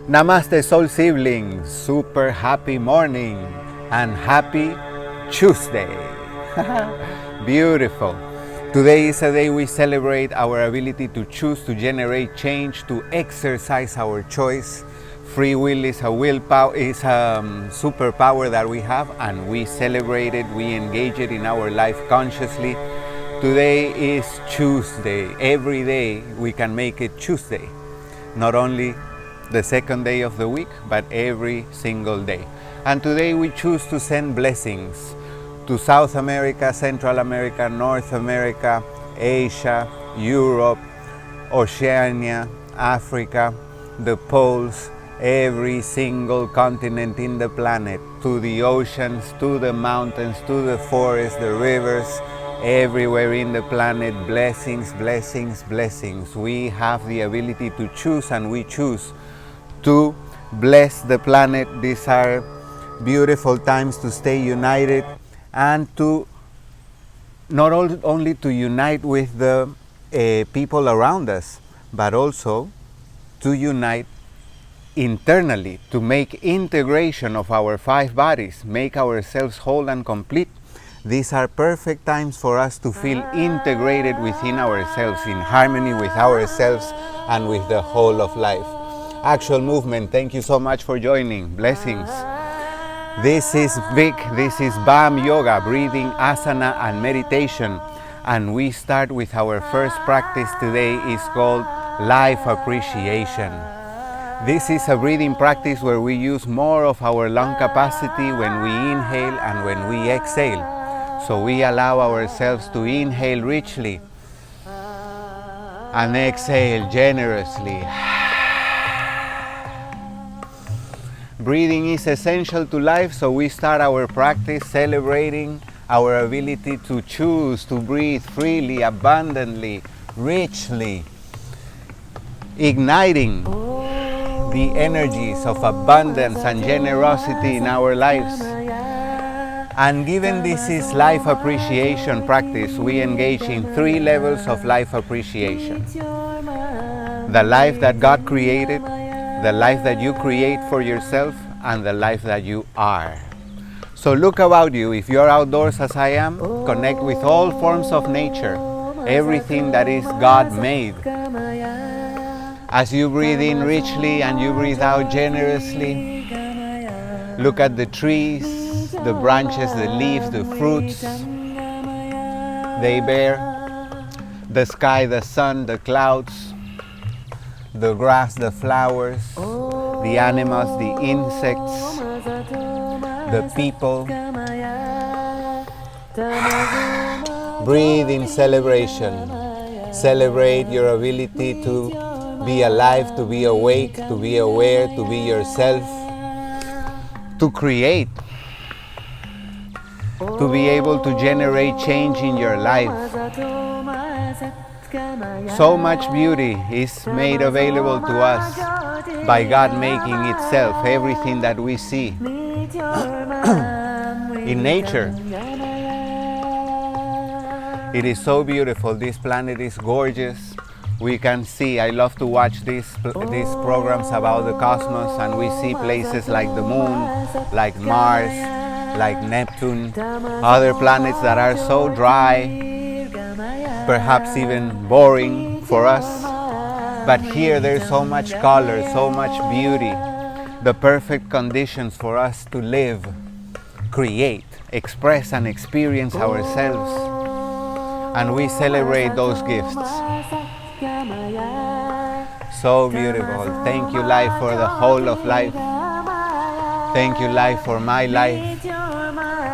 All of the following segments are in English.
Namaste, soul siblings. Super happy morning and happy Chooseday. Beautiful. Today is a day we celebrate our ability to choose, to generate change, to exercise our choice. Free will is a willpower, is a superpower that we have, and we celebrate it, we engage it in our life consciously. Today is Chooseday. Every day we can make it Chooseday. Not only the second day of the week, but every single day. And today we choose to send blessings to South America, Central America, North America, Asia, Europe, Oceania, Africa, the poles, every single continent in the planet, to the oceans, to the mountains, to the forests, the rivers, everywhere in the planet. Blessings, blessings, blessings. We have the ability to choose, and we choose to bless the planet. These are beautiful times to stay united and to not only to unite with the people around us, but also to unite internally, to make integration of our 5 bodies, make ourselves whole and complete. These are perfect times for us to feel integrated within ourselves, in harmony with ourselves and with the whole of life. Actual movement, thank you so much for joining. Blessings. This is Vic, this is BAM Yoga, breathing, asana and meditation. And we start with our first practice today. Is called life appreciation. This is a breathing practice where we use more of our lung capacity when we inhale and when we exhale. So we allow ourselves to inhale richly and exhale generously. Breathing is essential to life, so we start our practice celebrating our ability to choose to breathe freely, abundantly, richly, igniting the energies of abundance and generosity in our lives. And given this is life appreciation practice, we engage in 3 levels of life appreciation. The life that God created, the life that you create for yourself, and the life that you are. So look about you. If you're outdoors as I am, connect with all forms of nature, everything that is God made. As you breathe in richly and you breathe out generously, look at the trees, the branches, the leaves, the fruits they bear, the sky, the sun, the clouds, the grass, the flowers, the animals, the insects, the people. Breathe in celebration. Celebrate your ability to be alive, to be awake, to be aware, to be yourself, to create, to be able to generate change in your life. So much beauty is made available to us by God making itself, everything that we see in nature. It is so beautiful. This planet is gorgeous. We can see, I love to watch these programs about the cosmos, and we see places like the moon, like Mars, like Neptune, other planets that are so dry, perhaps even boring for us. But here there's so much color, so much beauty, the perfect conditions for us to live, create, express and experience ourselves. And we celebrate those gifts. So beautiful. Thank you, life, for the whole of life. Thank you, life, for my life.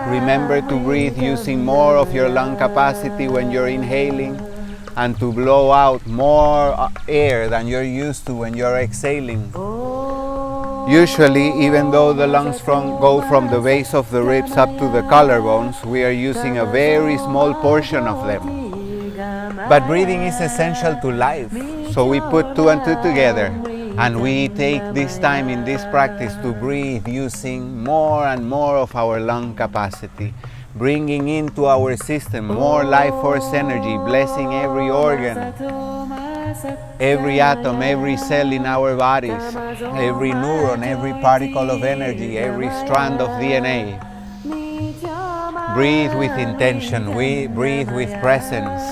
Remember to breathe using more of your lung capacity when you're inhaling, and to blow out more air than you're used to when you're exhaling. Usually, even though the lungs go from the base of the ribs up to the collarbones, we are using a very small portion of them. But breathing is essential to life, so we put 2 and 2 together, and we take this time in this practice to breathe using more and more of our lung capacity, bringing into our system more life force energy, blessing every organ, Every atom, every cell in our bodies, every neuron, every particle of energy, every strand of DNA. Breathe with intention, we breathe with presence.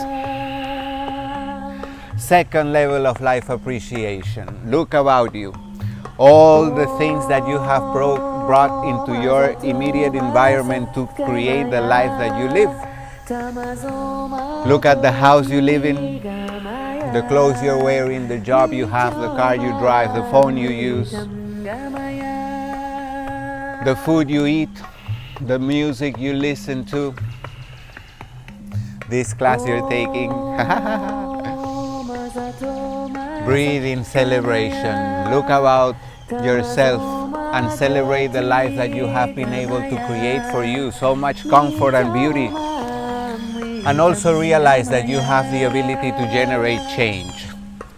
Second level of life appreciation. Look about you. All the things that you have brought into your immediate environment to create the life that you live. Look at the house you live in, the clothes you're wearing, the job you have, the car you drive, the phone you use, the food you eat, the music you listen to, this class you're taking. Breathe in celebration. Look about yourself and celebrate the life that you have been able to create for you. So much comfort and beauty. And also realize that you have the ability to generate change.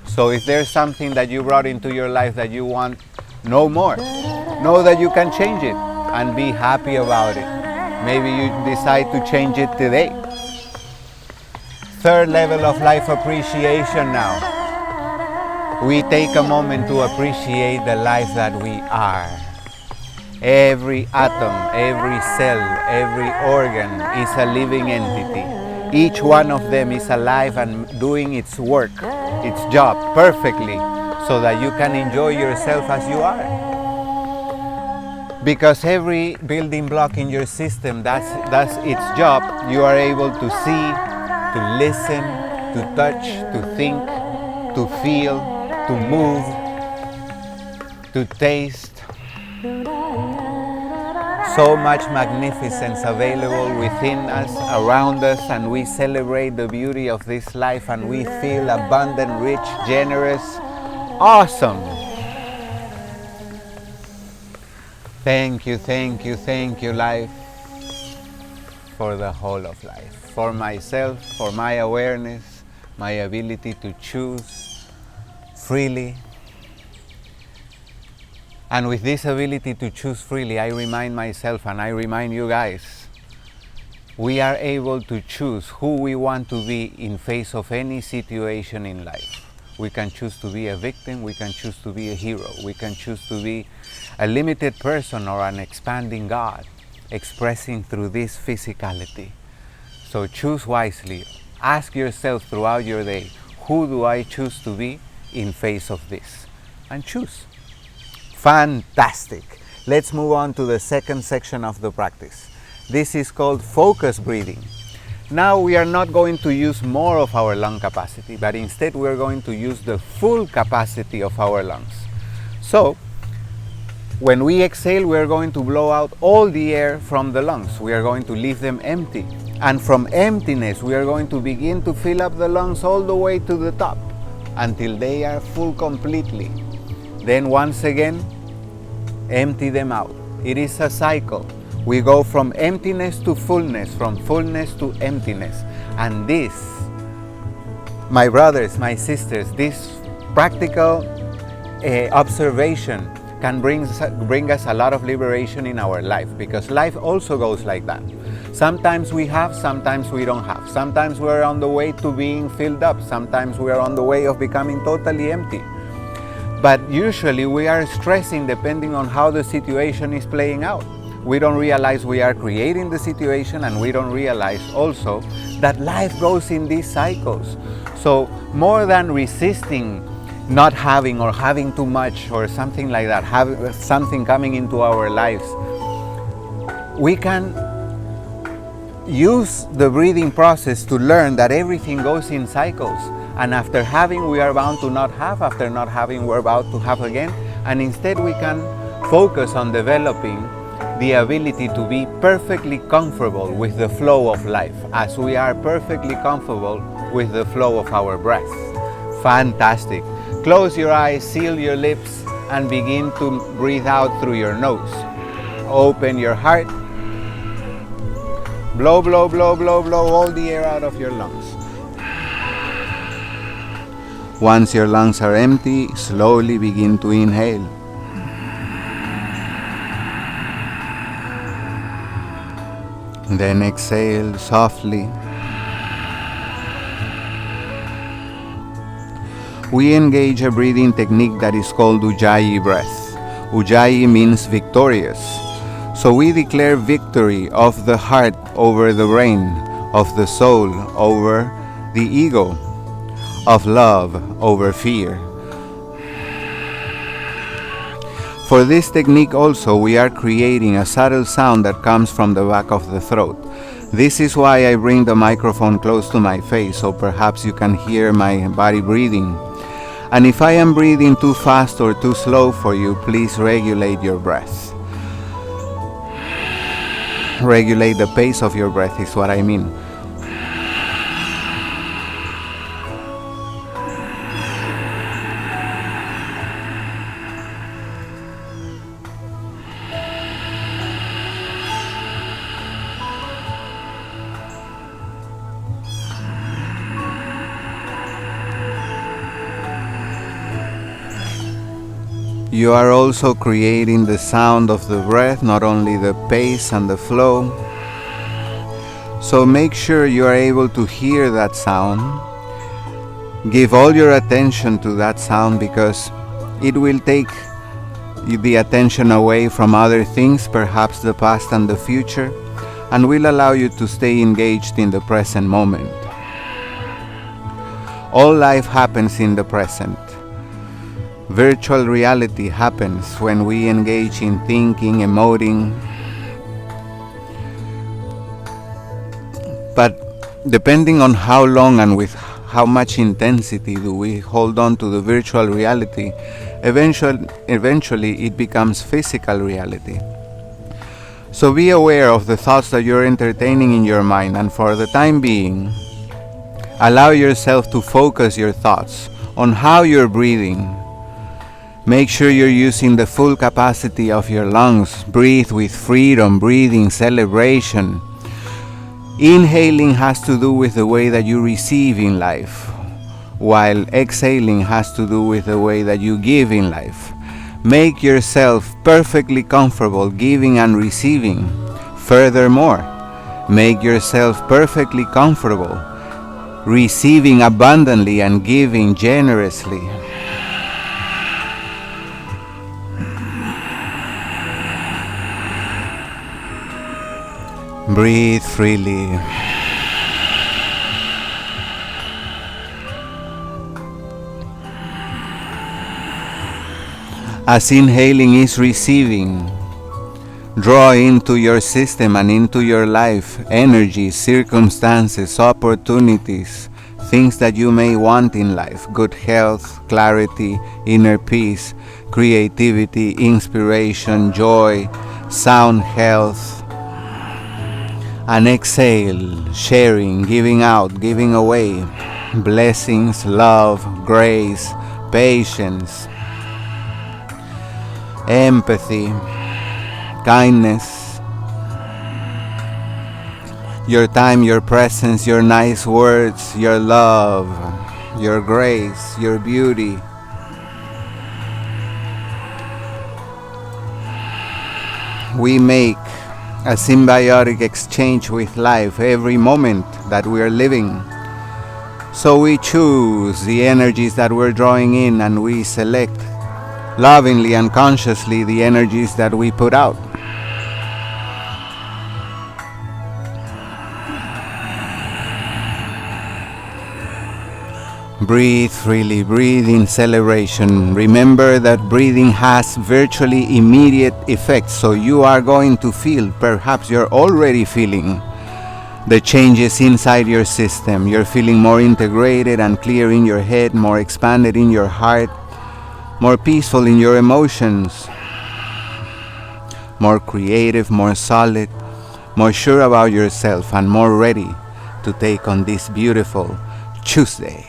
So if there's something that you brought into your life that you want no more, know that you can change it and be happy about it. Maybe you decide to change it today. Third level of life appreciation now. We take a moment to appreciate the life that we are. Every atom, every cell, every organ is a living entity. Each one of them is alive and doing its work, its job perfectly, so that you can enjoy yourself as you are. Because every building block in your system does its job, you are able to see, to listen, to touch, to think, to feel, to move, to taste. So much magnificence available within us, around us, and we celebrate the beauty of this life and we feel abundant, rich, generous, awesome. Thank you, thank you, thank you, life, for the whole of life, for myself, for my awareness, my ability to choose freely. And with this ability to choose freely, I remind myself and I remind you guys, we are able to choose who we want to be in face of any situation in life. We can choose to be a victim, we can choose to be a hero, we can choose to be a limited person or an expanding God, expressing through this physicality. So choose wisely. Ask yourself throughout your day, who do I choose to be in face of this? And choose. Fantastic. Let's move on to the second section of the practice. This is called focus breathing. Now we are not going to use more of our lung capacity, but instead we are going to use the full capacity of our lungs. So when we exhale, we are going to blow out all the air from the lungs. We are going to leave them empty. And from emptiness, we are going to begin to fill up the lungs all the way to the top until they are full completely. Then once again, empty them out. It is a cycle. We go from emptiness to fullness, from fullness to emptiness. And this, my brothers, my sisters, this practical observation can bring us a lot of liberation in our life, because life also goes like that. Sometimes we have, sometimes we don't have. Sometimes we're on the way to being filled up. Sometimes we are on the way of becoming totally empty. But usually we are stressing depending on how the situation is playing out. We don't realize we are creating the situation, and we don't realize also that life goes in these cycles. So more than resisting not having or having too much or something like that, have something coming into our lives, we can use the breathing process to learn that everything goes in cycles. And after having, we are bound to not have. After not having, we're about to have again. And instead we can focus on developing the ability to be perfectly comfortable with the flow of life, as we are perfectly comfortable with the flow of our breath. Fantastic. Close your eyes, seal your lips, and begin to breathe out through your nose. Open your heart. Blow, blow, blow, blow, blow all the air out of your lungs. Once your lungs are empty, slowly begin to inhale. Then exhale softly. we engage a breathing technique that is called Ujjayi breath. Ujjayi means victorious. So we declare victory of the heart over the brain, of the soul over the ego, of love over fear. For this technique also, we are creating a subtle sound that comes from the back of the throat. This is why I bring the microphone close to my face, so perhaps you can hear my body breathing. And if I am breathing too fast or too slow for you, please regulate your breath. Regulate the pace of your breath is what I mean. You are also creating the sound of the breath, not only the pace and the flow. So make sure you are able to hear that sound. Give all your attention to that sound, because it will take the attention away from other things, perhaps the past and the future, and will allow you to stay engaged in the present moment. All life happens in the present. Virtual reality happens when we engage in thinking, emoting. But depending on how long and with how much intensity do we hold on to the virtual reality, eventually it becomes physical reality. So be aware of the thoughts that you're entertaining in your mind, and for the time being, allow yourself to focus your thoughts on how you're breathing. Make sure you're using the full capacity of your lungs. Breathe with freedom, breathing, celebration. Inhaling has to do with the way that you receive in life, while exhaling has to do with the way that you give in life. Make yourself perfectly comfortable giving and receiving. Furthermore, make yourself perfectly comfortable receiving abundantly and giving generously. Breathe freely. As inhaling is receiving, draw into your system and into your life energies, circumstances, opportunities, things that you may want in life: good health, clarity, inner peace, creativity, inspiration, joy, sound health. And exhale, sharing, giving out, giving away, blessings, love, grace, patience, empathy, kindness, your time, your presence, your nice words, your love, your grace, your beauty. We make a symbiotic exchange with life every moment that we are living. So we choose the energies that we're drawing in, and we select lovingly and consciously the energies that we put out. Breathe freely, breathe in celebration. Remember that breathing has virtually immediate effects, so you are going to feel, perhaps you're already feeling, the changes inside your system. You're feeling more integrated and clear in your head, more expanded in your heart, more peaceful in your emotions, more creative, more solid, more sure about yourself, and more ready to take on this beautiful Chooseday.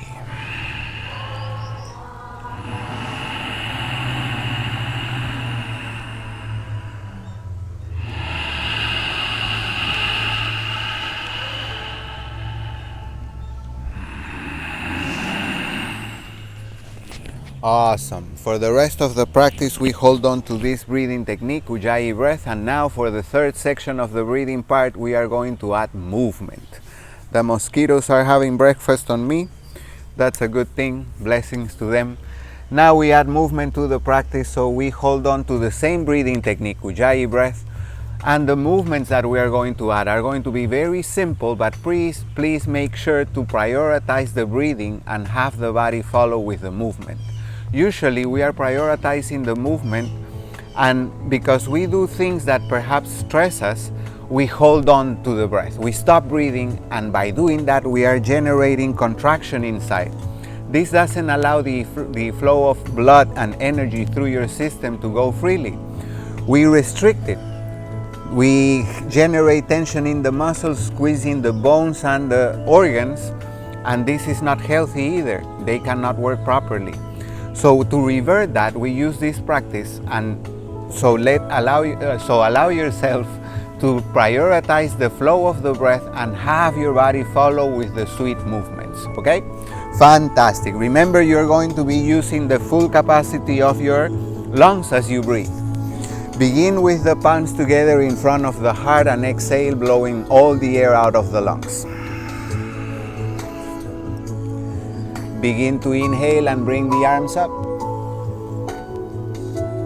Awesome. For the rest of the practice, we hold on to this breathing technique, Ujjayi breath, and now for the third section of the breathing part, we are going to add movement. The mosquitoes are having breakfast on me. That's a good thing. Blessings to them. Now we add movement to the practice, so we hold on to the same breathing technique, Ujjayi breath, and the movements that we are going to add are going to be very simple, but please make sure to prioritize the breathing and have the body follow with the movement. Usually we are prioritizing the movement, and because we do things that perhaps stress us, we hold on to the breath. We stop breathing, and by doing that we are generating contraction inside. This doesn't allow the flow of blood and energy through your system to go freely. We restrict it. We generate tension in the muscles, squeezing the bones and the organs, and this is not healthy either. They cannot work properly. So to revert that, we use this practice, and so allow yourself to prioritize the flow of the breath and have your body follow with the sweet movements, okay? Fantastic. Remember, you're going to be using the full capacity of your lungs as you breathe. Begin with the palms together in front of the heart and exhale, blowing all the air out of the lungs. Begin to inhale and bring the arms up.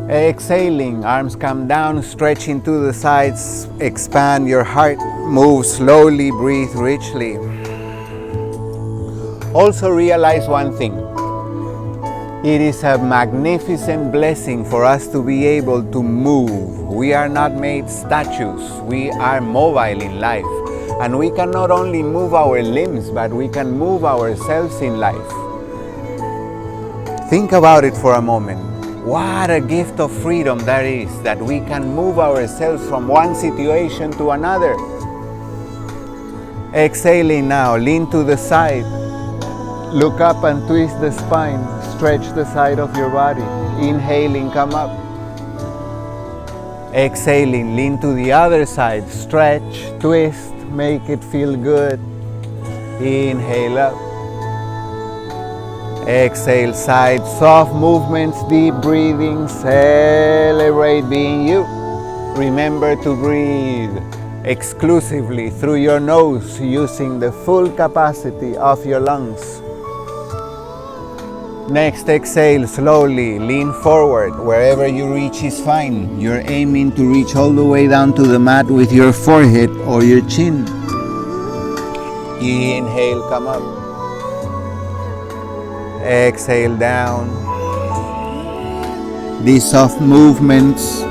Exhaling, arms come down, stretching to the sides, expand your heart, move slowly, breathe richly. Also realize one thing. It is a magnificent blessing for us to be able to move. We are not made statues. We are mobile in life. And we can not only move our limbs, but we can move ourselves in life. Think about it for a moment. What a gift of freedom that is, that we can move ourselves from one situation to another. Exhaling now, lean to the side. Look up and twist the spine. Stretch the side of your body. Inhaling, come up. Exhaling, lean to the other side. Stretch, twist, make it feel good. Inhale up. Exhale, side, soft movements, deep breathing, celebrate being you. Remember to breathe exclusively through your nose, using the full capacity of your lungs. Next, exhale slowly, lean forward. Wherever you reach is fine. You're aiming to reach all the way down to the mat with your forehead or your chin. Inhale, come up. Exhale down. These soft movements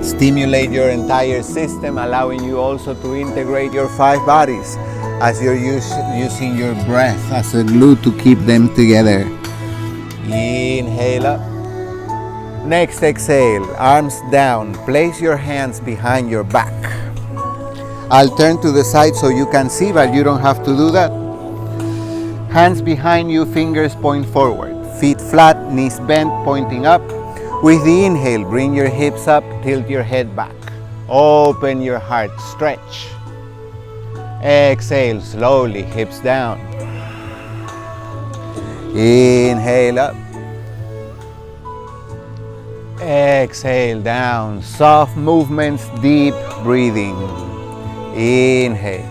stimulate your entire system, allowing you also to integrate your 5 bodies as you're using your breath as a glue to keep them together. Inhale up. Next, exhale, arms down. Place your hands behind your back. I'll turn to the side so you can see, but you don't have to do that. Hands behind you, fingers point forward. Feet flat, knees bent, pointing up. With the inhale, bring your hips up, tilt your head back. Open your heart, stretch. Exhale, slowly, hips down. Inhale up. Exhale down. Soft movements, deep breathing. Inhale.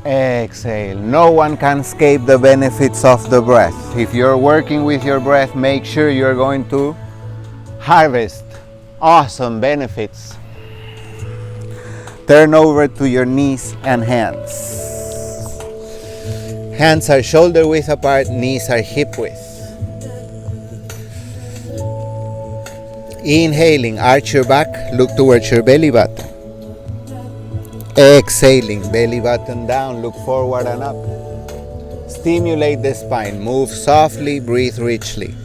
Exhale. No one can escape the benefits of the breath. If you're working with your breath, make sure you're going to harvest awesome benefits. Turn over to your knees and hands. Hands are shoulder width apart, knees are hip width. Inhaling, arch your back, look towards your belly button. Exhaling, belly button down, look forward and up. Stimulate the spine, move softly, breathe richly.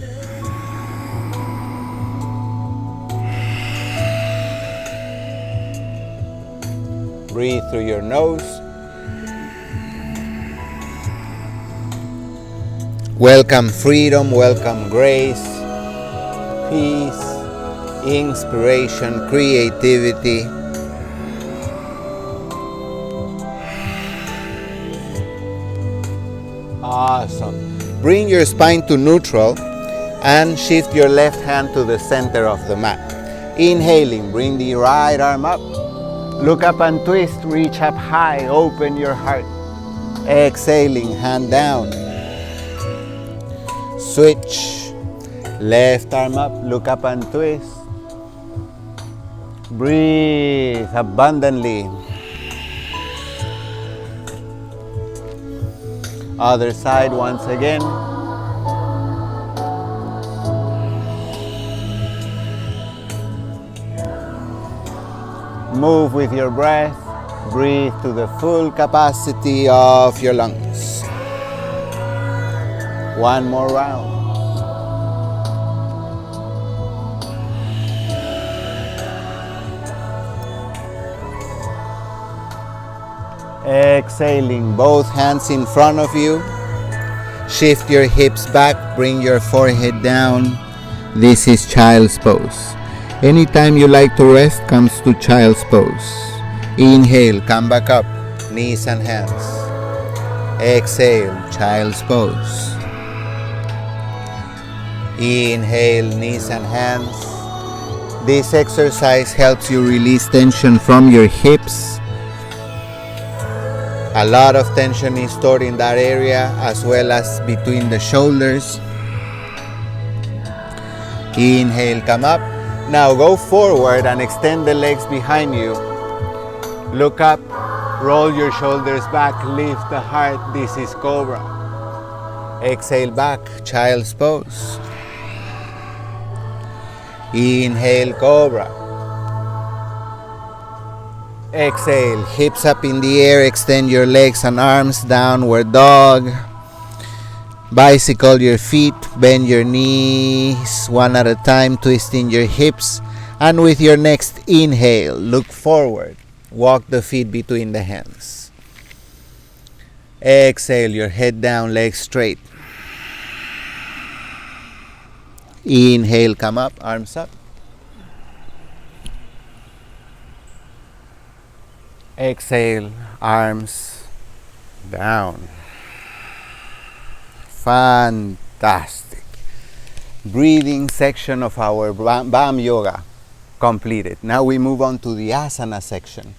Breathe through your nose. Welcome freedom, welcome grace, peace, inspiration, creativity. Awesome. Bring your spine to neutral and shift your left hand to the center of the mat. Inhaling, bring the right arm up. Look up and twist, reach up high, open your heart. Exhaling, hand down. Switch. Left arm up, look up and twist. Breathe abundantly. Other side once again. Move with your breath. Breathe to the full capacity of your lungs. One more round. Exhaling, both hands in front of you. Shift your hips back, bring your forehead down. This is child's pose. Anytime you like to rest, comes to child's pose. Inhale, come back up, knees and hands. Exhale, child's pose. Inhale, knees and hands. This exercise helps you release tension from your hips. A lot of tension is stored in that area, as well as between the shoulders. Inhale, come up. Now go forward and extend the legs behind you. Look up, roll your shoulders back, lift the heart. This is Cobra. Exhale back, child's pose. Inhale, Cobra. Exhale, hips up in the air, extend your legs and arms, downward dog. Bicycle your feet, bend your knees one at a time, twisting your hips. And with your next inhale, look forward. Walk the feet between the hands. Exhale, your head down, legs straight. Inhale, come up, arms up. Exhale, arms down. Fantastic. Breathing section of our BAM yoga completed. Now we move on to the asana section.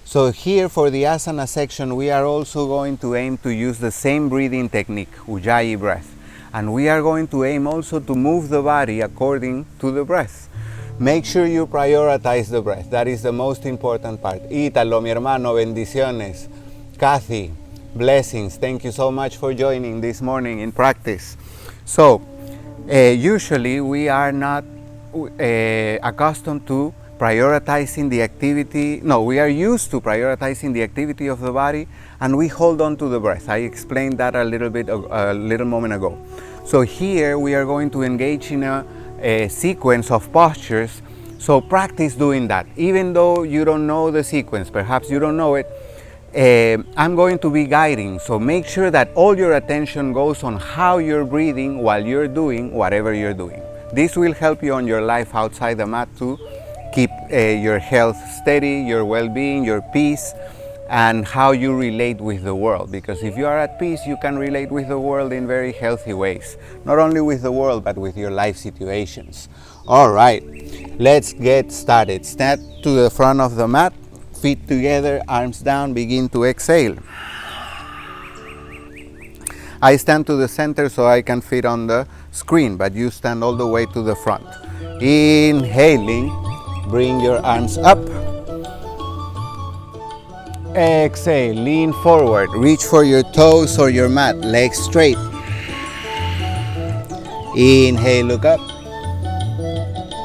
So here for the asana section, we are also going to aim to use the same breathing technique, Ujjayi breath. And we are going to aim also to move the body according to the breath. Make sure you prioritize the breath. That is the most important part. Ítalo, mi hermano, bendiciones. Kathy, blessings. Thank you so much for joining this morning in practice. So, usually we are not accustomed to prioritizing the activity. No, we are used to prioritizing the activity of the body, and we hold on to the breath. I explained that a little moment ago. So here we are going to engage in a sequence of postures. So practice doing that. Even though you don't know the sequence, perhaps you don't know it, I'm going to be guiding. So make sure that all your attention goes on how you're breathing while you're doing whatever you're doing. This will help you on your life outside the mat to keep your health steady, your well-being, your peace, and how you relate with the world. Because if you are at peace, you can relate with the world in very healthy ways. Not only with the world, but with your life situations. All right, let's get started. Stand to the front of the mat, feet together, arms down, begin to exhale. I stand to the center so I can fit on the screen, but you stand all the way to the front. Inhaling, bring your arms up. Exhale, lean forward, reach for your toes or your mat, legs straight. Inhale, look up.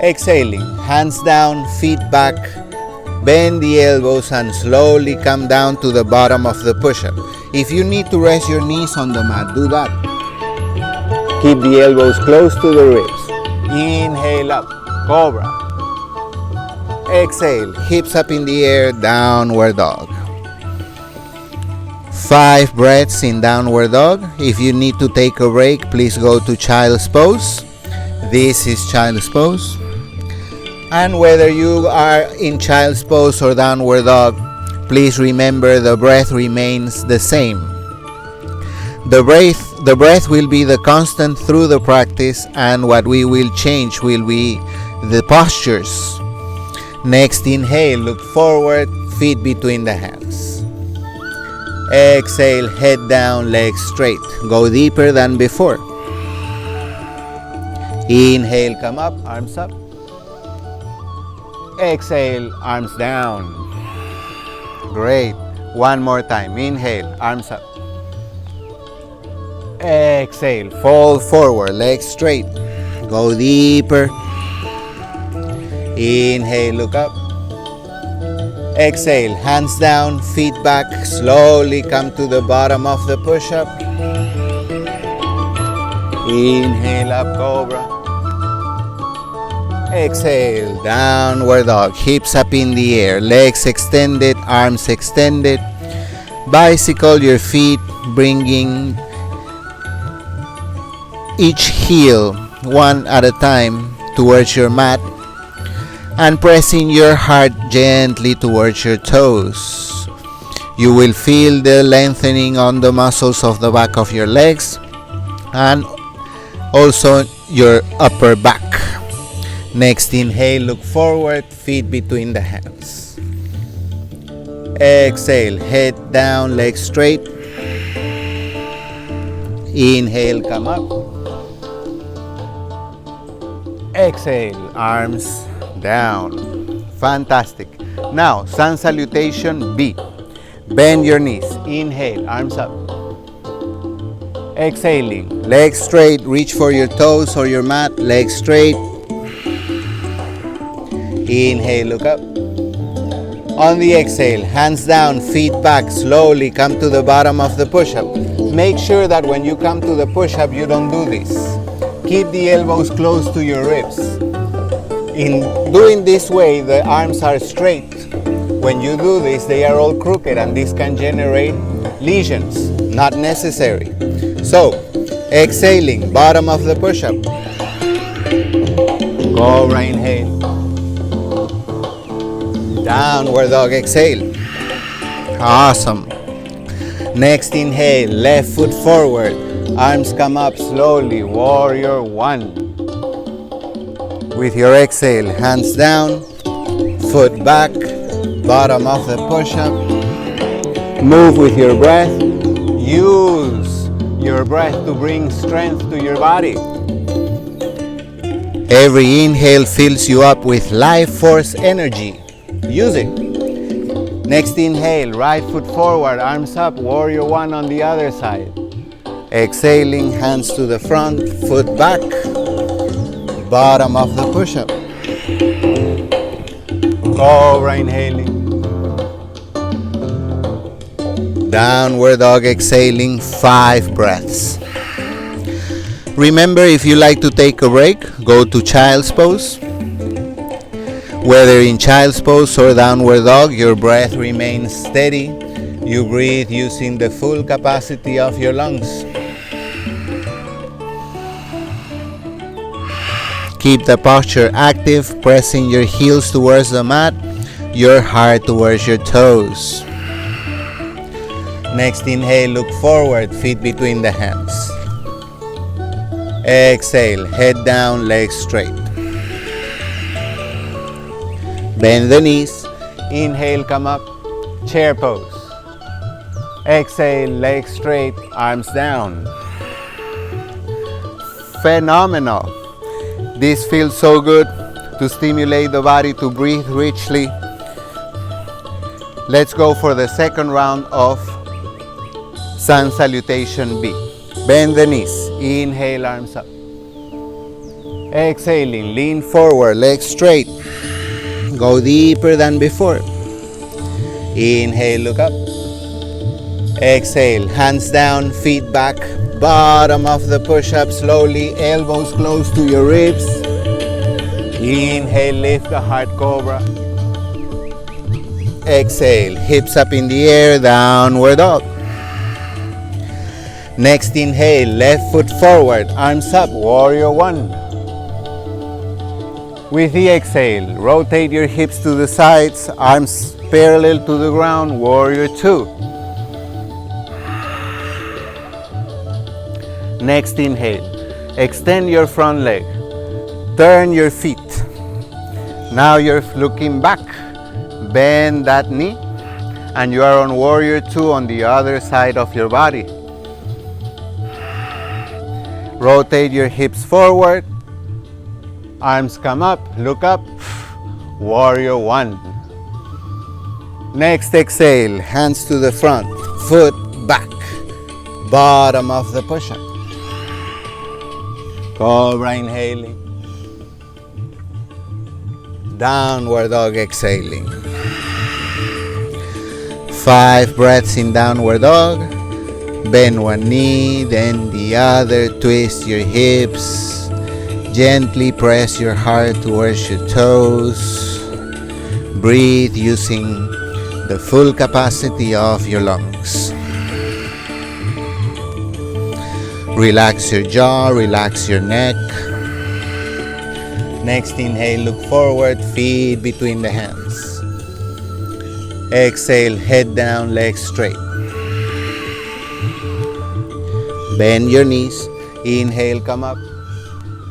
Exhaling, hands down, feet back. Bend the elbows and slowly come down to the bottom of the push-up. If you need to rest your knees on the mat, do that. Keep the elbows close to the ribs. Inhale up, Cobra. Exhale, hips up in the air, downward dog. 5 breaths in downward dog. If you need to take a break, please go to child's pose. This is child's pose. And whether you are in child's pose or downward dog, please remember the breath remains the same. The breath will be the constant through the practice, and what we will change will be the postures. Next inhale, look forward, feet between the hands. Exhale, head down, legs straight. Go deeper than before. Inhale, come up, arms up. Exhale, arms down. Great. One more time. Inhale, arms up. Exhale, fold forward, legs straight. Go deeper. Inhale, look up. Exhale, hands down, feet back. Slowly come to the bottom of the push-up. Inhale, up, cobra. Exhale, downward dog. Hips up in the air, legs extended, arms extended. Bicycle your feet, bringing each heel one at a time towards your mat, and pressing your heart gently towards your toes. You will feel the lengthening on the muscles of the back of your legs and also your upper back. Next inhale, look forward, feet between the hands. Exhale, head down, legs straight. Inhale, come up. Exhale, arms down. Fantastic. Now, sun salutation B. Bend your knees. Inhale, arms up. Exhaling, legs straight. Reach for your toes or your mat. Legs straight. Inhale, look up. On the exhale, hands down, feet back. Slowly come to the bottom of the push-up. Make sure that when you come to the push-up, you don't do this. Keep the elbows close to your ribs. In doing this way, the arms are straight. When you do this, they are all crooked, and this can generate lesions. Not necessary. So, exhaling, bottom of the push-up. Cobra, inhale. Downward dog, exhale. Awesome. Next inhale, left foot forward. Arms come up slowly, warrior one. With your exhale, hands down, foot back, bottom of the push-up. Move with your breath. Use your breath to bring strength to your body. Every inhale fills you up with life force energy. Use it. Next inhale, right foot forward, arms up, warrior one on the other side. Exhaling, hands to the front, foot back, bottom of the push-up. Cobra, inhaling. Downward dog, exhaling, 5 breaths. Remember, if you like to take a break, go to child's pose. Whether in child's pose or downward dog, your breath remains steady. You breathe using the full capacity of your lungs. Keep the posture active, pressing your heels towards the mat, your heart towards your toes. Next inhale, look forward, feet between the hands. Exhale, head down, legs straight. Bend the knees. Inhale, come up, chair pose. Exhale, legs straight, arms down. Phenomenal. This feels so good to stimulate the body to breathe richly. Let's go for the second round of sun salutation B. Bend the knees. Inhale, arms up. Exhaling, lean forward, legs straight. Go deeper than before. Inhale, look up. Exhale, hands down, feet back. Bottom of the push-up, slowly, elbows close to your ribs. Inhale, lift the heart, cobra. Exhale, hips up in the air, downward dog. Next inhale, left foot forward, arms up, warrior one. With the exhale, rotate your hips to the sides, arms parallel to the ground, warrior two. Next inhale, extend your front leg, turn your feet. Now you're looking back, bend that knee, And you are on warrior 2 on the other side of your body. Rotate your hips forward. Arms come up, look up. Warrior 1. Next exhale, hands to the front, foot back. Bottom of the push-up. Cobra inhaling. Downward dog exhaling. 5 breaths in downward dog. Bend one knee, then the other. Twist your hips. Gently press your heart towards your toes. Breathe using the full capacity of your lungs. Relax your jaw, relax your neck. Next inhale, look forward, feet between the hands. Exhale, head down, legs straight. Bend your knees. Inhale, come up.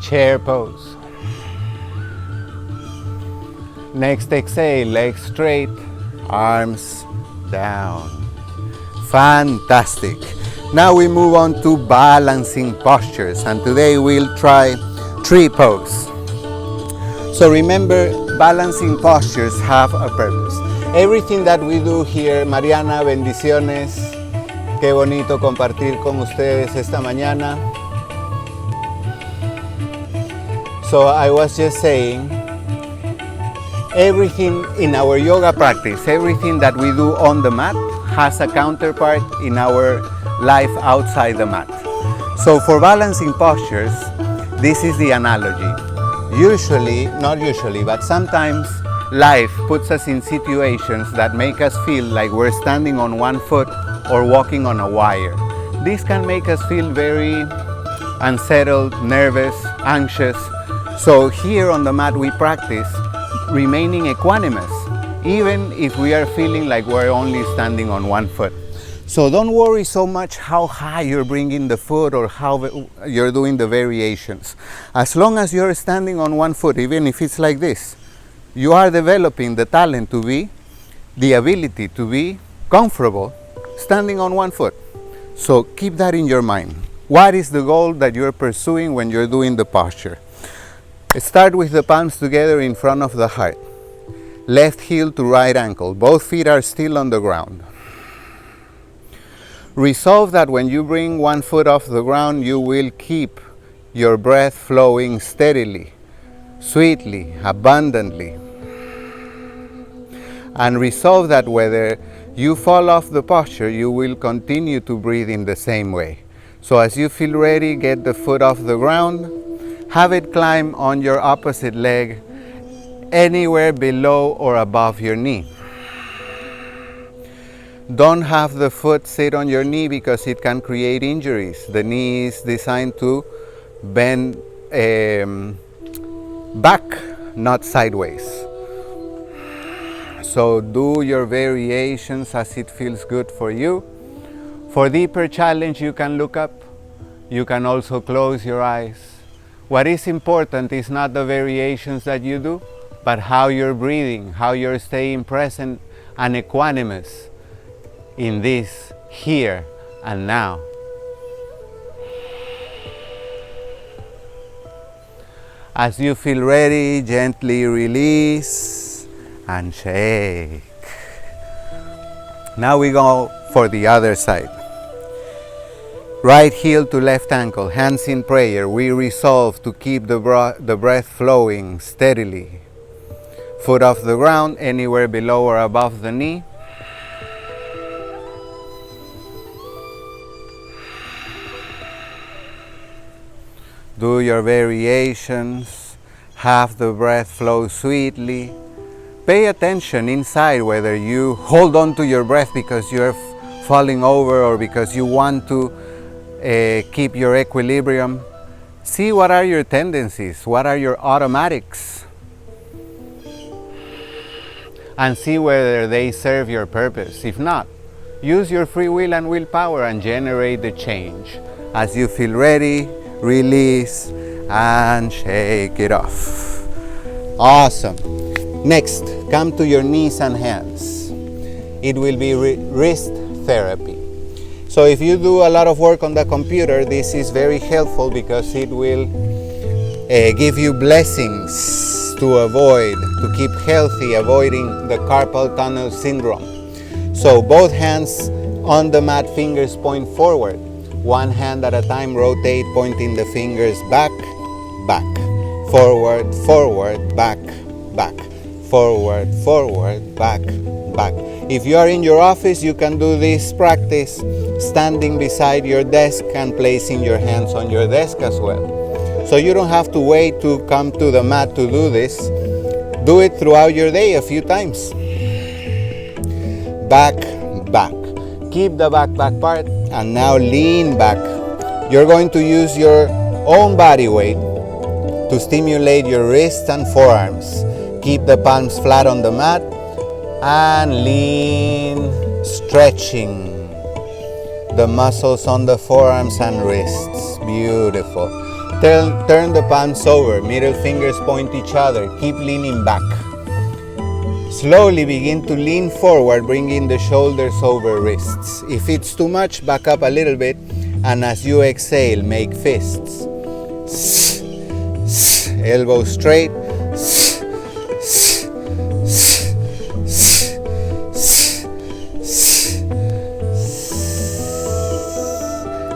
Chair pose. Next exhale, legs straight, arms down. Fantastic. Now we move on to balancing postures, and today we'll try tree pose. So remember, balancing postures have a purpose. Everything that we do here, Mariana, bendiciones. Qué bonito compartir con ustedes esta mañana. So I was just saying, everything in our yoga practice, everything that we do on the mat has a counterpart in our life outside the mat. So for balancing postures, this is the analogy. Usually, not usually, but sometimes life puts us in situations that make us feel like we're standing on one foot or walking on a wire. This can make us feel very unsettled, nervous, anxious. So here on the mat we practice remaining equanimous, even if we are feeling like we're only standing on one foot. So don't worry so much how high you're bringing the foot or how you're doing the variations. As long as you're standing on one foot, even if it's like this, you are developing the talent to be, the ability to be comfortable standing on one foot. So keep that in your mind. What is the goal that you're pursuing when you're doing the posture? Start with the palms together in front of the heart. Left heel to right ankle. Both feet are still on the ground. Resolve that when you bring one foot off the ground, you will keep your breath flowing steadily, sweetly, abundantly. And resolve that whether you fall off the posture, you will continue to breathe in the same way. So as you feel ready, get the foot off the ground. Have it climb on your opposite leg, anywhere below or above your knee. Don't have the foot sit on your knee because it can create injuries. The knee is designed to bend back, not sideways. So do your variations as it feels good for you. For deeper challenge, you can look up. You can also close your eyes. What is important is not the variations that you do, but how you're breathing, how you're staying present and equanimous in this here and now. As you feel ready, gently release and shake. Now we go for the other side. Right heel to left ankle, hands in prayer. We resolve to keep the breath flowing steadily. Foot off the ground, anywhere below or above the knee. Do your variations. Have the breath flow sweetly. Pay attention inside whether you hold on to your breath because you're falling over or because you want to keep your equilibrium. See what are your tendencies, what are your automatics, and see whether they serve your purpose. If not, use your free will and willpower and generate the change. As you feel ready, release and shake it off. Awesome. Next, come to your knees and hands. it will be wrist therapy. So if you do a lot of work on the computer, this is very helpful because it will give you blessings to keep healthy, avoiding the carpal tunnel syndrome. So both hands on the mat, fingers point forward. One hand at a time, rotate, pointing the fingers back, back, forward, forward, back, back, forward, forward, back, back. If you are in your office, you can do this practice standing beside your desk and placing your hands on your desk as well. So you don't have to wait to come to the mat to do this. Do it throughout your day a few times. Back, back. Keep the back part and now lean back. You're going to use your own body weight to stimulate your wrists and forearms. Keep the palms flat on the mat and lean, stretching the muscles on the forearms and wrists. Beautiful. Turn the palms over, middle fingers point each other. Keep leaning back. Slowly begin to lean forward, bringing the shoulders over wrists. If it's too much, back up a little bit, and as you exhale, make fists. Elbows straight.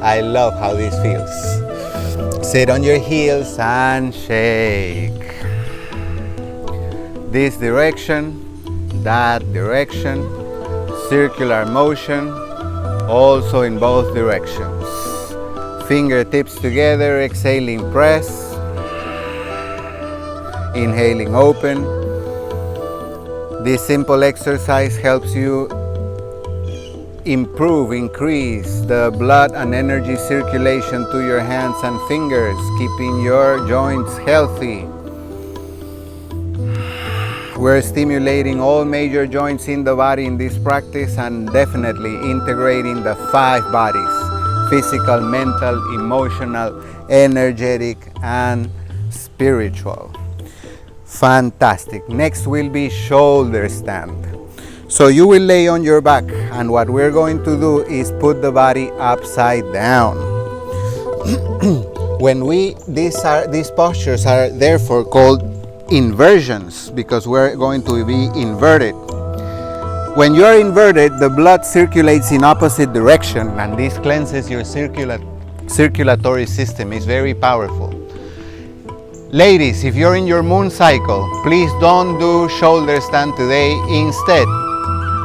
I love how this feels. Sit on your heels and shake. This direction, that direction, circular motion, also in both directions. Fingertips together, exhaling press, inhaling open. This simple exercise helps you increase the blood and energy circulation to your hands and fingers, keeping your joints healthy. We're stimulating all major joints in the body in this practice and definitely integrating the 5 bodies: physical, mental, emotional, energetic, and spiritual. Fantastic. Next will be shoulder stand. So you will lay on your back, and what we're going to do is put the body upside down. These postures are therefore called inversions because we're going to be inverted. When you are inverted, the blood circulates in opposite direction, and this cleanses your circulatory system. It's very powerful. Ladies, if you're in your moon cycle, please don't do shoulder stand today. Instead,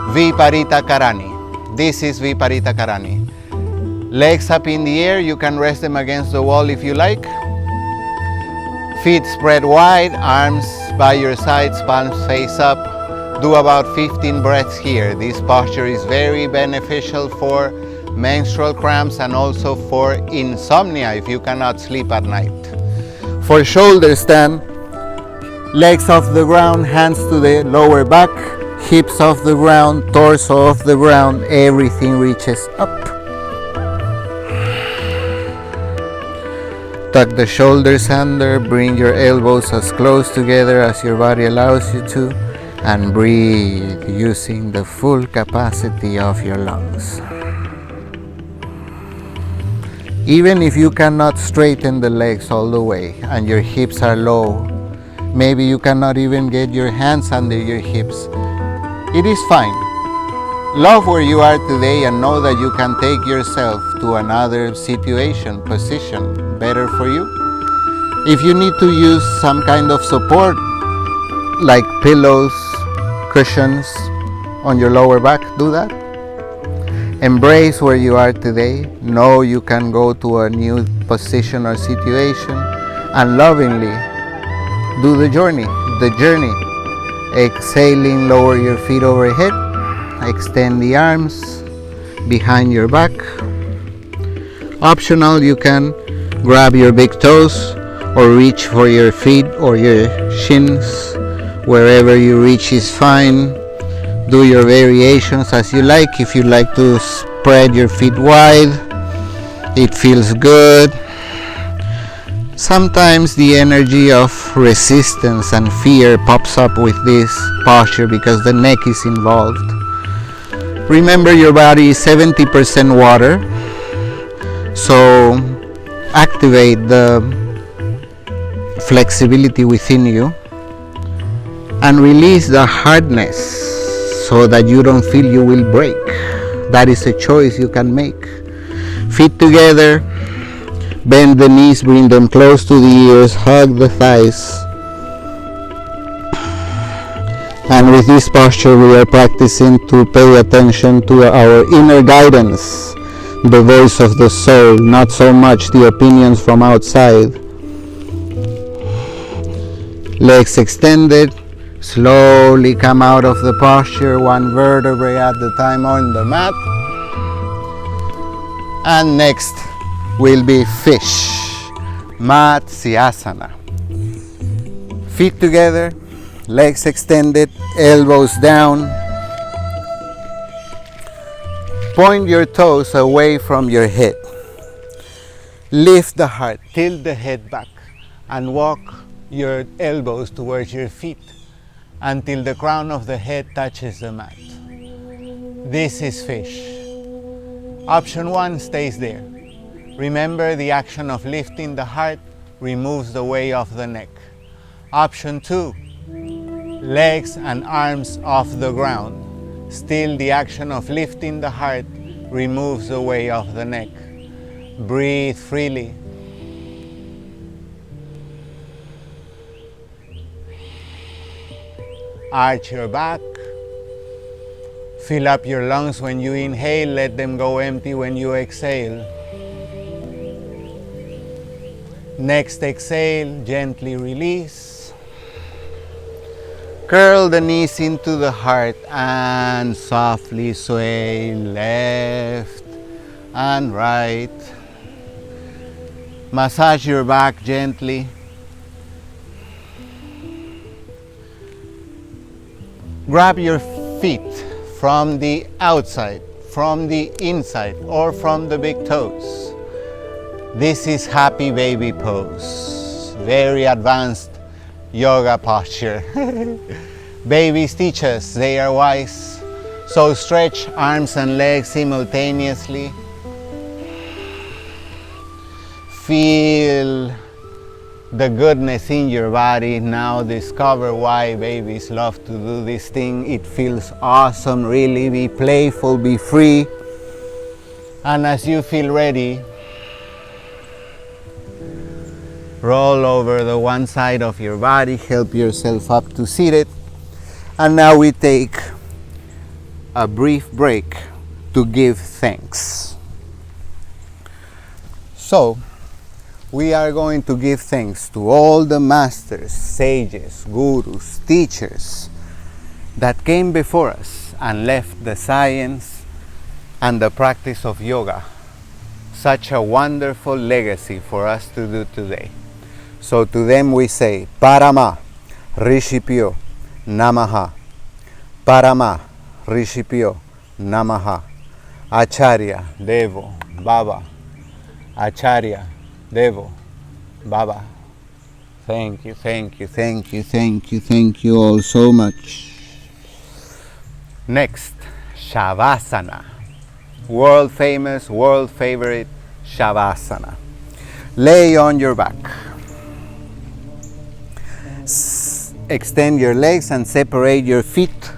Viparita Karani. This is Viparita Karani. Legs up in the air, you can rest them against the wall if you like. Feet spread wide, arms by your sides, palms face up. Do about 15 breaths here. This posture is very beneficial for menstrual cramps and also for insomnia if you cannot sleep at night. For shoulder stand, legs off the ground, hands to the lower back, hips off the ground, torso off the ground, everything reaches up. Tuck the shoulders under, bring your elbows as close together as your body allows you to, and breathe using the full capacity of your lungs. Even if you cannot straighten the legs all the way and your hips are low, maybe you cannot even get your hands under your hips, it is fine. Love where you are today and know that you can take yourself to another situation, position, better for you. If you need to use some kind of support, like pillows, cushions on your lower back, do that. Embrace where you are today. Know you can go to a new position or situation and lovingly do the journey. Exhaling, lower your feet overhead. Extend the arms behind your back. Optional, you can grab your big toes or reach for your feet or your shins. Wherever you reach is fine. Do your variations as you like. If you like to spread your feet wide, it feels good. Sometimes the energy of resistance and fear pops up with this posture because the neck is involved. Remember, your body is 70% water, so activate the flexibility within you and release the hardness so that you don't feel you will break. That is a choice you can make. Feet together, bend the knees, bring them close to the ears, hug the thighs. And with this posture we are practicing to pay attention to our inner guidance, the voice of the soul, not so much the opinions from outside. Legs extended, slowly come out of the posture, one vertebrae at a time on the mat. And next will be fish, Matsyasana. Feet together, legs extended, elbows down. Point your toes away from your head. Lift the heart, tilt the head back, and walk your elbows towards your feet until the crown of the head touches the mat. This is fish. Option 1 stays there. Remember, the action of lifting the heart removes the weight of the neck. Option 2, legs and arms off the ground. Still, the action of lifting the heart removes the weight of the neck. Breathe freely. Arch your back. Fill up your lungs when you inhale, let them go empty when you exhale. Next exhale, gently release. Curl the knees into the heart and softly sway left and right. Massage your back gently. Grab your feet from the outside, from the inside, or from the big toes. This is happy baby pose. Very advanced yoga posture. Babies teach us, they are wise. So stretch arms and legs simultaneously. Feel the goodness in your body. Now discover why babies love to do this thing. It feels awesome, really. Be playful, be free. And as you feel ready, roll over the one side of your body, help yourself up to seated. And now we take a brief break to give thanks. So, we are going to give thanks to all the masters, sages, gurus, teachers that came before us and left the science and the practice of yoga. Such a wonderful legacy for us to do today. So to them we say, Parama, Rishipyo, Namaha. Parama, Rishipyo, Namaha. Acharya, Devo, Baba. Acharya, Devo, Baba. Thank you, thank you, thank you, thank you, thank you all so much. Next, Shavasana. World famous, world favorite Shavasana. Lay on your back. Extend your legs and separate your feet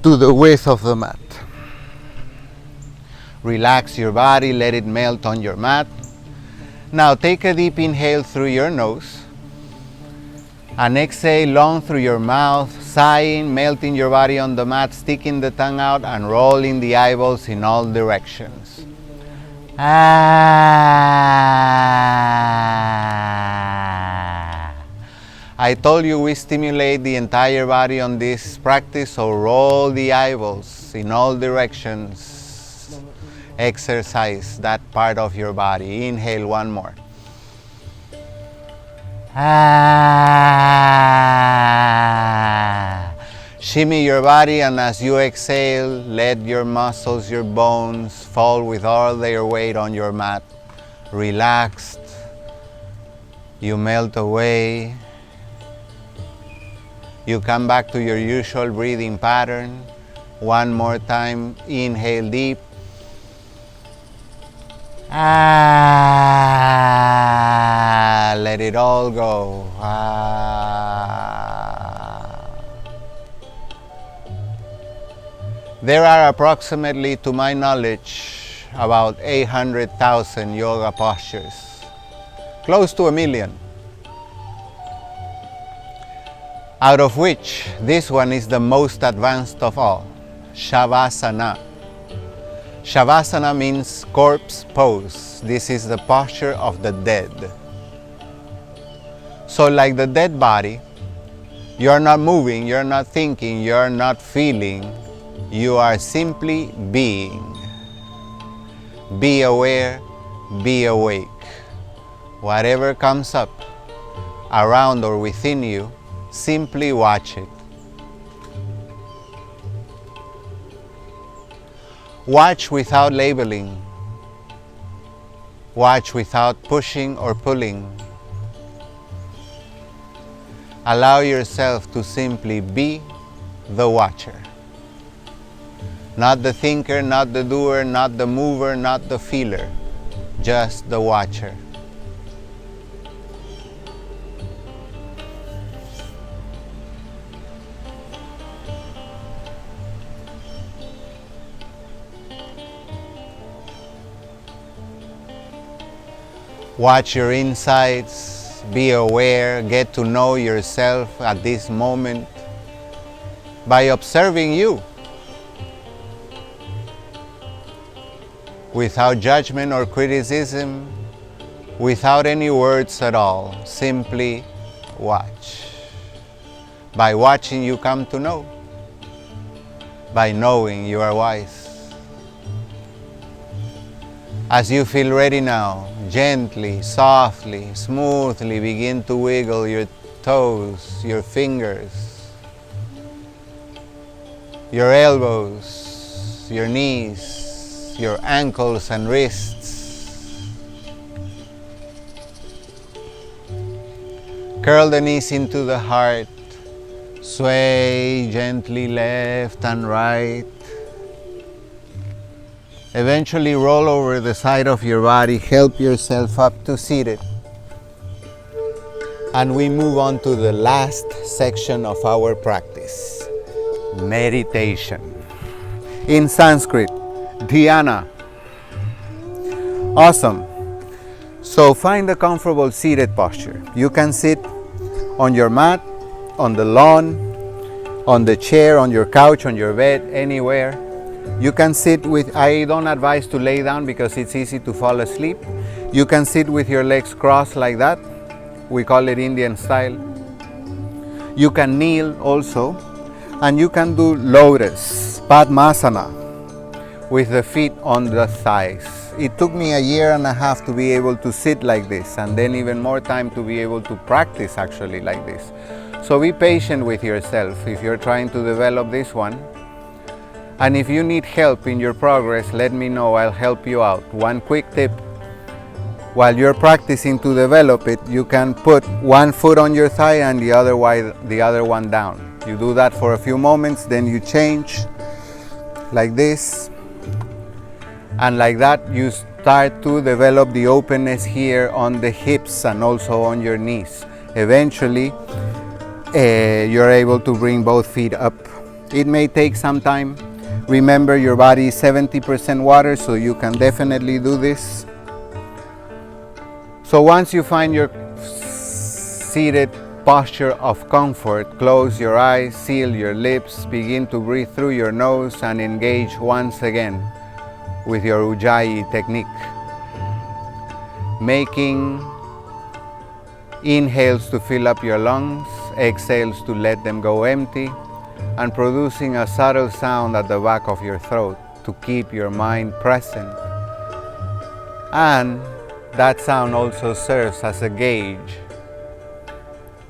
to the width of the mat. Relax your body, let it melt on your mat. Now take a deep inhale through your nose and exhale long through your mouth, sighing, melting your body on the mat, sticking the tongue out and rolling the eyeballs in all directions. I told you we stimulate the entire body on this practice, so roll the eyeballs in all directions. Exercise that part of your body. Inhale one more. Shimmy your body, and as you exhale, let your muscles, your bones fall with all their weight on your mat. Relaxed. You melt away. You come back to your usual breathing pattern. One more time, inhale deep. Ah, let it all go. Ah. There are approximately, to my knowledge, about 800,000 yoga postures, close to 1,000,000, out of which this one is the most advanced of all, Shavasana. Shavasana means corpse pose. This is the posture of the dead. So like the dead body, you're not moving, you're not thinking, you're not feeling, you are simply being. Be aware, be awake. Whatever comes up around or within you, simply watch it. Watch without labeling. Watch without pushing or pulling. Allow yourself to simply be the watcher. Not the thinker, not the doer, not the mover, not the feeler. Just the watcher. Watch your insides, be aware, get to know yourself at this moment by observing you without judgment or criticism, without any words at all. Simply watch. By watching, you come to know. By knowing, you are wise. As you feel ready now, gently, softly, smoothly begin to wiggle your toes, your fingers, your elbows, your knees, your ankles and wrists. Curl the knees into the heart, sway gently left and right. Eventually roll over the side of your body, help yourself up to seated. And we move on to the last section of our practice, meditation. In Sanskrit, dhyana. Awesome. So find a comfortable seated posture. You can sit on your mat, on the lawn, on the chair, on your couch, on your bed, anywhere. You can sit with, I don't advise to lay down because it's easy to fall asleep. You can sit with your legs crossed like that. We call it Indian style. You can kneel also. And you can do lotus, Padmasana, with the feet on the thighs. It took me 1.5 years to be able to sit like this, and then even more time to be able to practice actually like this. So be patient with yourself if you're trying to develop this one. And if you need help in your progress, let me know, I'll help you out. One quick tip, while you're practicing to develop it, you can put one foot on your thigh and the other one down. You do that for a few moments, then you change like this. And like that, you start to develop the openness here on the hips and also on your knees. Eventually, you're able to bring both feet up. It may take some time. Remember, your body is 70% water, so you can definitely do this. So once you find your seated posture of comfort, close your eyes, seal your lips, begin to breathe through your nose and engage once again with your Ujjayi technique. Making inhales to fill up your lungs, exhales to let them go empty, and producing a subtle sound at the back of your throat to keep your mind present. And that sound also serves as a gauge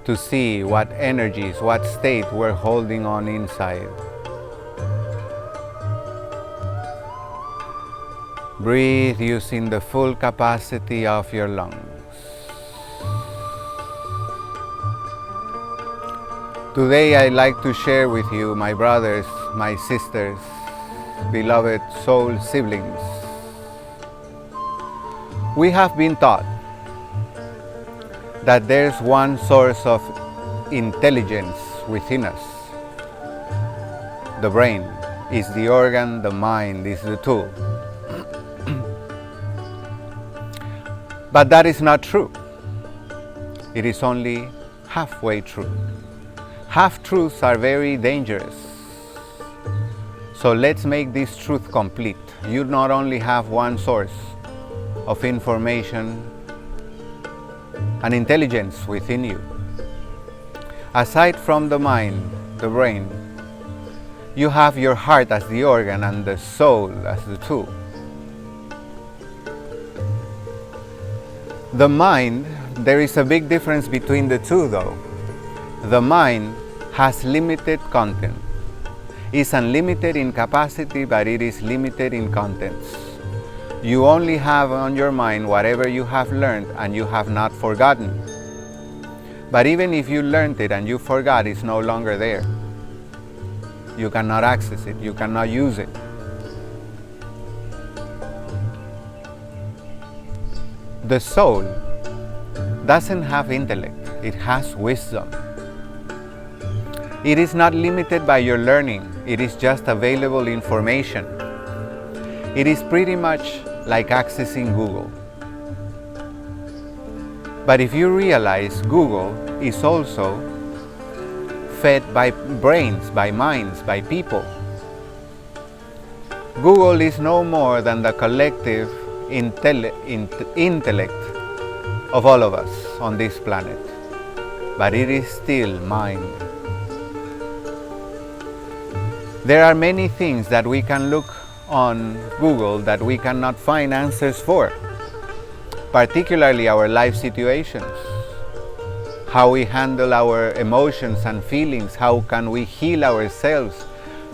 to see what energies, what state we're holding on inside. Breathe using the full capacity of your lungs. Today I'd like to share with you, my brothers, my sisters, beloved soul siblings. We have been taught that there's one source of intelligence within us. The brain is the organ, the mind is the tool. But that is not true. It is only halfway true. Half-truths are very dangerous. So let's make this truth complete. You not only have one source of information and intelligence within you. Aside from the mind, the brain, you have your heart as the organ and the soul as the tool. The mind, there is a big difference between the two though. The mind has limited content. It's unlimited in capacity, but it is limited in contents. You only have on your mind whatever you have learned and you have not forgotten. But even if you learned it and you forgot, it's no longer there. You cannot access it, you cannot use it. The soul doesn't have intellect, it has wisdom. It is not limited by your learning, it is just available information. It is pretty much like accessing Google. But if you realize Google is also fed by brains, by minds, by people. Google is no more than the collective intellect of all of us on this planet. But it is still mind. There are many things that we can look on Google that we cannot find answers for, particularly our life situations, how we handle our emotions and feelings, how can we heal ourselves,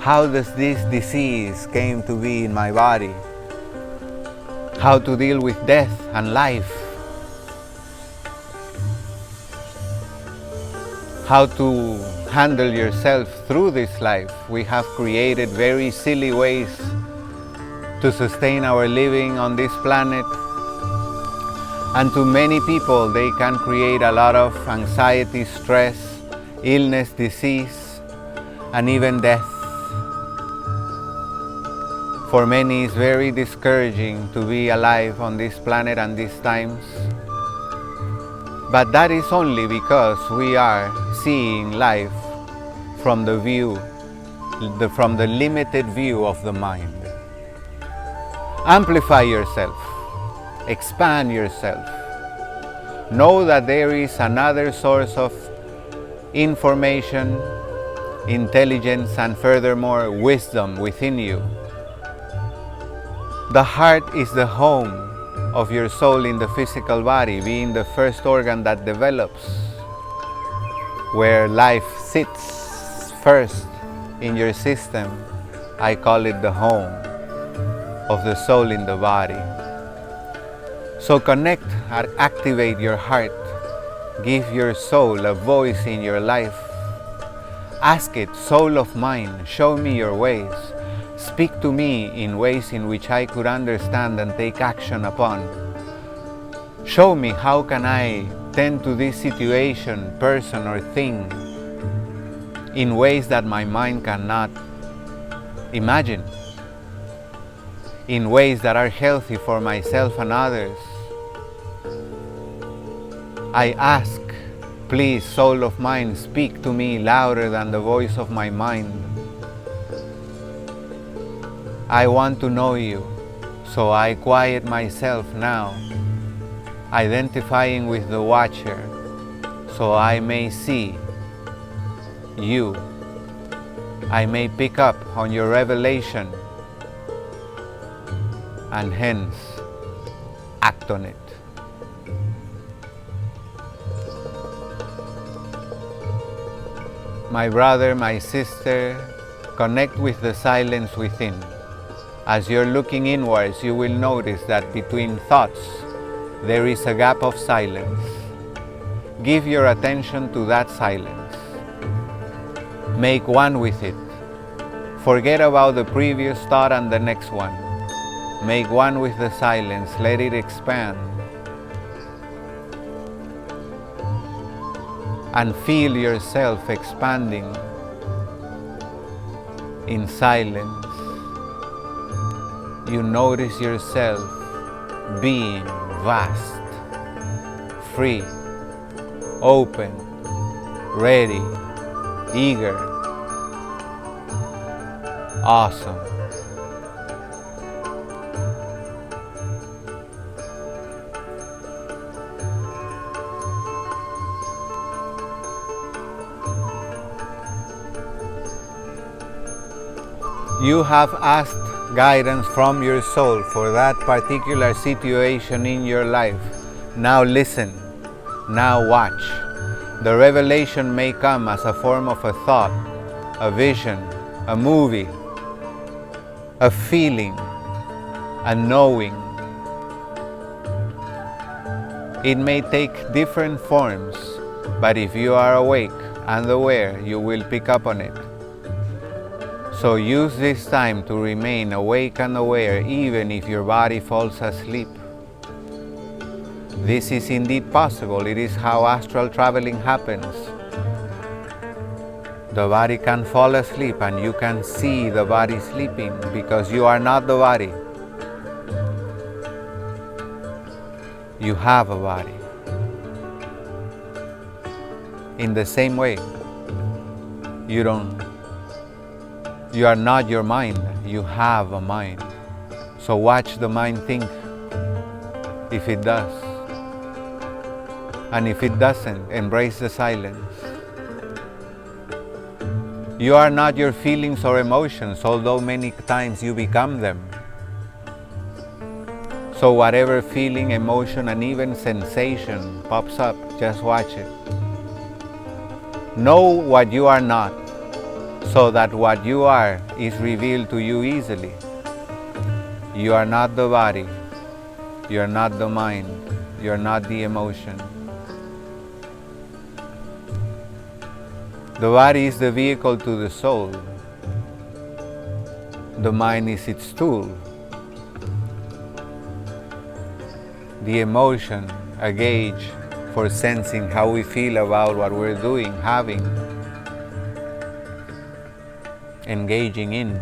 how does this disease came to be in my body, how to deal with death and life, how to handle yourself through this life. We have created very silly ways to sustain our living on this planet. And to many people, they can create a lot of anxiety, stress, illness, disease, and even death. For many, it's very discouraging to be alive on this planet and these times. But that is only because we are seeing life from the limited view of the mind. Amplify yourself, expand yourself. Know that there is another source of information, intelligence, and furthermore wisdom within you. The heart is the home of your soul in the physical body, being the first organ that develops, where life sits first in your system. I call it the home of the soul in the body. So connect and activate your heart. Give your soul a voice in your life. Ask it, soul of mine, show me your ways. Speak to me in ways in which I could understand and take action upon. Show me how can I tend to this situation, person or thing in ways that my mind cannot imagine, in ways that are healthy for myself and others. I ask, please, soul of mine, speak to me louder than the voice of my mind. I want to know you, so I quiet myself now, identifying with the watcher, so I may see you. I may pick up on your revelation and hence act on it. My brother, my sister, connect with the silence within. As you're looking inwards, you will notice that between thoughts, there is a gap of silence. Give your attention to that silence. Make one with it. Forget about the previous thought and the next one. Make one with the silence. Let it expand. And feel yourself expanding in silence. You notice yourself being vast, free, open, ready, eager, awesome. You have asked guidance from your soul for that particular situation in your life. Now listen, now watch. The revelation may come as a form of a thought, a vision, a movie, a feeling, a knowing. It may take different forms, but if you are awake and aware, you will pick up on it. So use this time to remain awake and aware even if your body falls asleep. This is indeed possible. It is how astral traveling happens. The body can fall asleep and you can see the body sleeping because you are not the body. You have a body. In the same way, you are not your mind, you have a mind. So watch the mind think, if it does. And if it doesn't, embrace the silence. You are not your feelings or emotions, although many times you become them. So whatever feeling, emotion, and even sensation pops up, just watch it. Know what you are not, so that what you are is revealed to you easily. You are not the body, you are not the mind, you are not the emotion. The body is the vehicle to the soul. The mind is its tool. The emotion, a gauge for sensing how we feel about what we're doing, having, engaging in.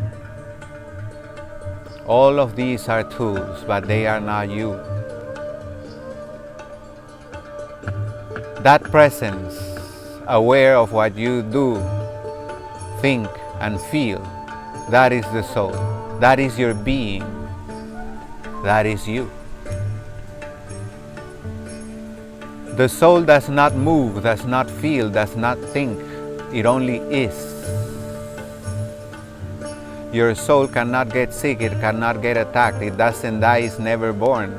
All of these are tools, but they are not you. That presence, aware of what you do, think, and feel, that is the soul. That is your being. That is you. The soul does not move, does not feel, does not think. It only is. Your soul cannot get sick, it cannot get attacked, it doesn't die, it's never born.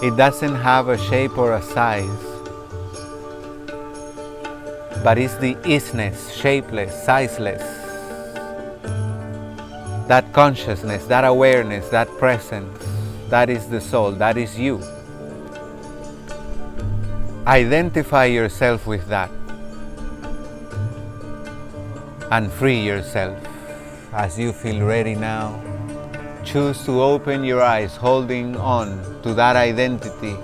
It doesn't have a shape or a size, but it's the isness, shapeless, sizeless. That consciousness, that awareness, that presence, that is the soul, that is you. Identify yourself with that and free yourself. As you feel ready now, choose to open your eyes, holding on to that identity,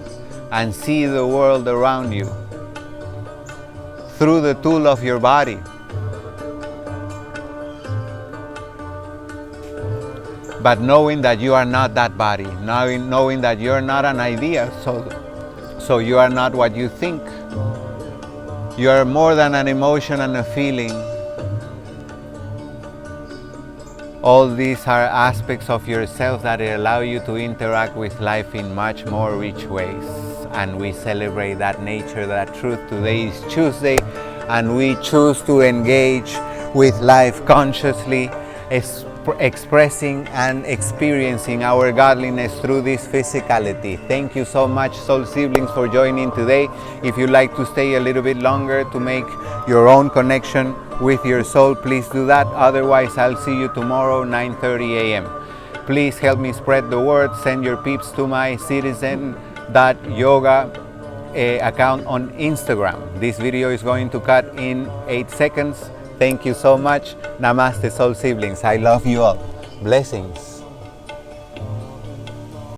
and see the world around you through the tool of your body. But knowing that you are not that body, knowing that you are not an idea, so you are not what you think. You are more than an emotion and a feeling. All these are aspects of yourself that allow you to interact with life in much more rich ways. And we celebrate that nature, that truth. Today is Chooseday, and we choose to engage with life consciously, expressing and experiencing our godliness through this physicality. Thank you so much, soul siblings, for joining today. If you'd like to stay a little bit longer to make your own connection with your soul, please do that. Otherwise, I'll see you tomorrow, 9:30 a.m. Please help me spread the word. Send your peeps to my citizen yoga account on Instagram. This video is going to cut in 8 seconds. Thank you so much. Namaste, soul siblings. I love you all. Blessings.